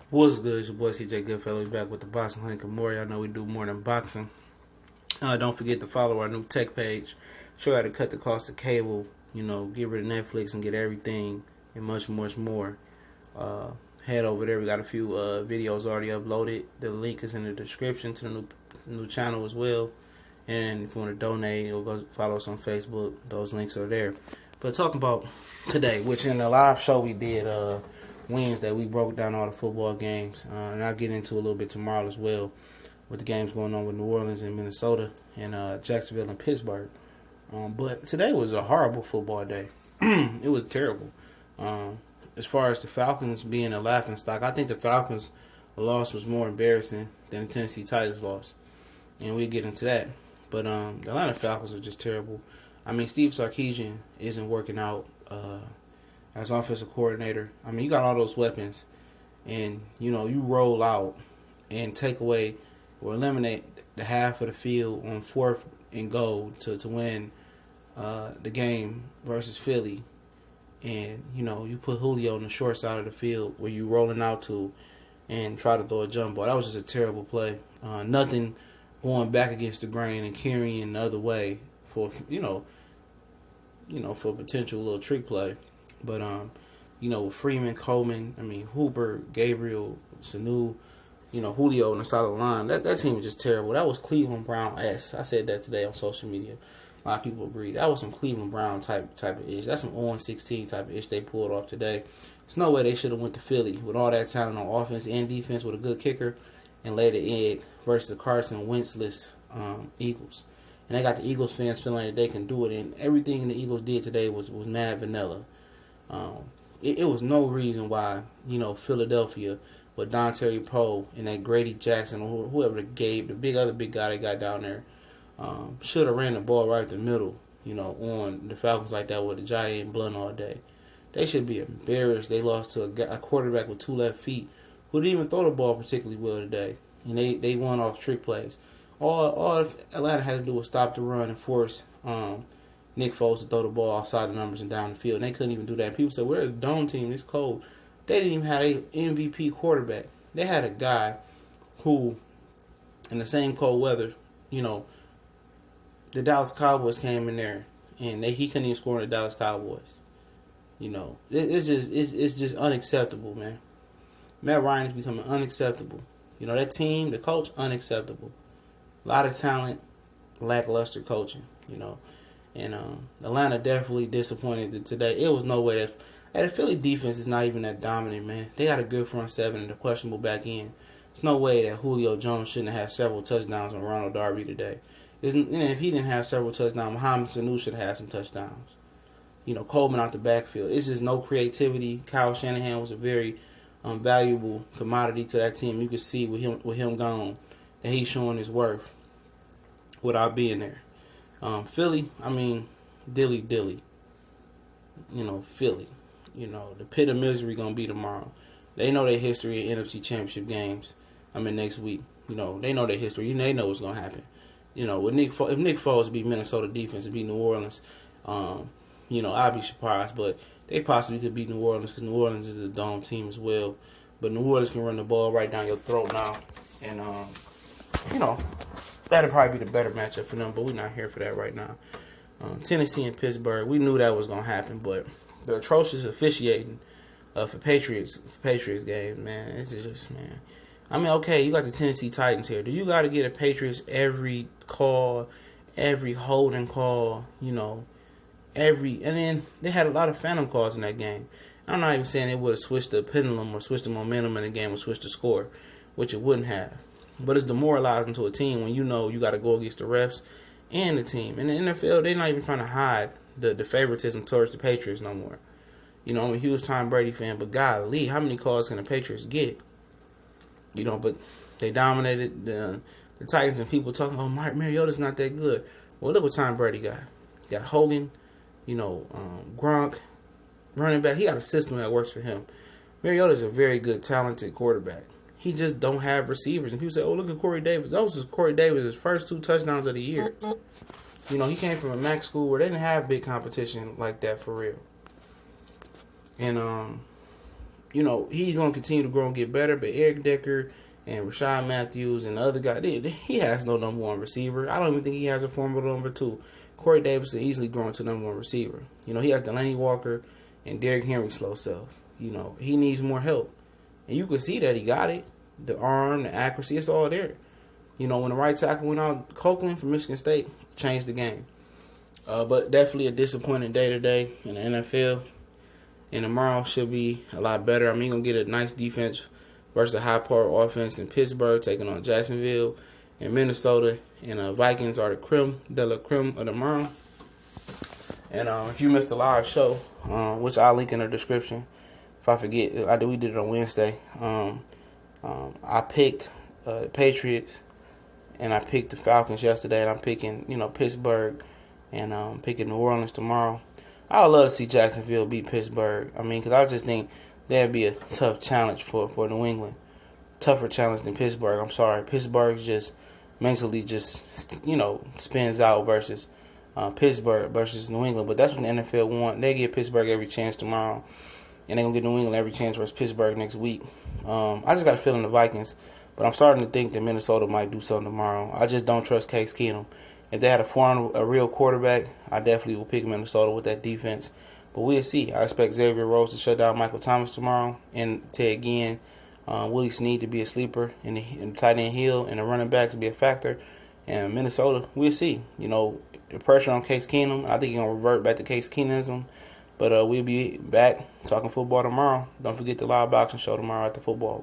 What's good? It's your boy CJ Goodfellow. Back with the Boxing Link of Maury. I know we do more than boxing. Don't forget to follow our new tech page. Show you how to cut the cost of cable. Get rid of Netflix and get everything and much, much more. Head over there. We got a few videos already uploaded. The link is in the description to the new channel as well. And if you want to donate or go follow us on Facebook, those links are there. But talking about today, which in the live show we did Wednesday, we broke down all the football games. And I'll get into a little bit tomorrow as well with the games going on with New Orleans and Minnesota and Jacksonville and Pittsburgh. But today was a horrible football day. It was terrible. As far as the Falcons being a laughing stock, I think the Falcons' loss was more embarrassing than the Tennessee Titans' loss. And we'll get into that. But the Atlanta Falcons are just terrible. I mean, Steve Sarkisian isn't working out as offensive coordinator. I mean, you got all those weapons, and you roll out and take away or eliminate the half of the field on 4th and goal to win the game versus Philly, and you put Julio on the short side of the field where you rolling out to and try to throw a jump ball. That was just a terrible play. Nothing going back against the grain and carrying the other way for for a potential little trick play. But with Freeman, Coleman, Hooper, Gabriel, Sanu, Julio on the side of the line, that team was just terrible. That was Cleveland Brown-esque. I said that today on social media. A lot of people agree. That was some Cleveland Brown type of ish. That's some 0-16 type of ish they pulled off today. There's no way they should have went to Philly with all that talent on offense and defense with a good kicker and laid the egg versus the Carson Wentzless Eagles. And they got the Eagles fans feeling that they can do it. And everything the Eagles did today was mad vanilla. It was no reason why, Philadelphia with Dontae Poe and that Grady Jackson or whoever the other big guy they got down there, should have ran the ball right the middle, on the Falcons like that with the giant blunt all day. They should be embarrassed. They lost to a quarterback with 2 left feet who didn't even throw the ball particularly well today. And they won off trick plays. All Atlanta had to do was stop the run and force Nick Foles to throw the ball outside the numbers and down the field. And they couldn't even do that. People said, we're a dome team. It's cold. They didn't even have an MVP quarterback. They had a guy who, in the same cold weather, the Dallas Cowboys came in there and he couldn't even score in the Dallas Cowboys. It's just unacceptable, man. Matt Ryan is becoming unacceptable. That team, the coach, unacceptable. A lot of talent, lackluster coaching, And Atlanta definitely disappointed today. It was no way that the Philly defense is not even that dominant, man. They got a good front seven and a questionable back end. There's no way that Julio Jones shouldn't have had several touchdowns on Ronald Darby today. If he didn't have several touchdowns, Mohamed Sanu should have had some touchdowns. Coleman out the backfield. It's just no creativity. Kyle Shanahan was a very valuable commodity to that team. You could see with him gone that he's showing his worth without being there. Philly, dilly. Philly. The pit of misery going to be tomorrow. They know their history in NFC Championship games. Next week. They know their history. They know what's going to happen. If Nick Foles beat Minnesota defense and beat New Orleans, I'd be surprised. But they possibly could beat New Orleans because New Orleans is a dome team as well. But New Orleans can run the ball right down your throat now. And, that'd probably be the better matchup for them. But we're not here for that right now. Tennessee and Pittsburgh, we knew that was going to happen. But the atrocious officiating for Patriots games, man, it's just, man. Okay, you got the Tennessee Titans here. Do you got to get a Patriots every call, every holding call, and then they had a lot of phantom calls in that game. I'm not even saying it would have switched the pendulum or switched the momentum in the game or switched the score, which it wouldn't have. But it's demoralizing to a team when you got to go against the refs and the team. In the NFL, they're not even trying to hide the favoritism towards the Patriots no more. I'm a huge Tom Brady fan, but golly, how many calls can the Patriots get? But they dominated the Titans, and people talking, Mariota's not that good. Well, look what Tom Brady got. He got Hogan, Gronk, running back. He got a system that works for him. Mariota's a very good, talented quarterback. He just don't have receivers. And people say, look at Corey Davis. Those was Corey Davis' first 2 touchdowns of the year. He came from a MAC school where they didn't have big competition like that for real. And he's going to continue to grow and get better. But Eric Decker and Rashad Matthews and the other guy, he has no number one receiver. I don't even think he has a formidable number two. Corey Davis is easily growing to number one receiver. He has Delaney Walker and Derrick Henry's slow self. He needs more help. And you can see that he got it. The arm, the accuracy, it's all there. When the right tackle went out, Copeland from Michigan State changed the game. But definitely a disappointing day today in the NFL. And tomorrow should be a lot better. You're going to get a nice defense versus a high-power offense in Pittsburgh taking on Jacksonville and Minnesota. And Vikings are the creme de la creme of tomorrow. And if you missed the live show, which I'll link in the description, if I forget, we did it on Wednesday. I picked the Patriots and I picked the Falcons yesterday, and I'm picking Pittsburgh and picking New Orleans tomorrow. I would love to see Jacksonville beat Pittsburgh. Because I just think that'd be a tough challenge for New England. Tougher challenge than Pittsburgh. I'm sorry. Pittsburgh just mentally spins out versus Pittsburgh versus New England. But that's what the NFL want. They give Pittsburgh every chance tomorrow, and they're going to give New England every chance versus Pittsburgh next week. I just got a feeling the Vikings, but I'm starting to think that Minnesota might do something tomorrow. I just don't trust Case Keenum. If they had a real quarterback, I definitely will pick Minnesota with that defense. But we'll see. I expect Xavier Rhodes to shut down Michael Thomas tomorrow, and Ted Ginn, Willie Snead to be a sleeper, and the tight end Hill and the running backs to be a factor. And Minnesota, we'll see. The pressure on Case Keenum, I think he's going to revert back to Case Keenumism. But we'll be back talking football tomorrow. Don't forget the live boxing show tomorrow at the football.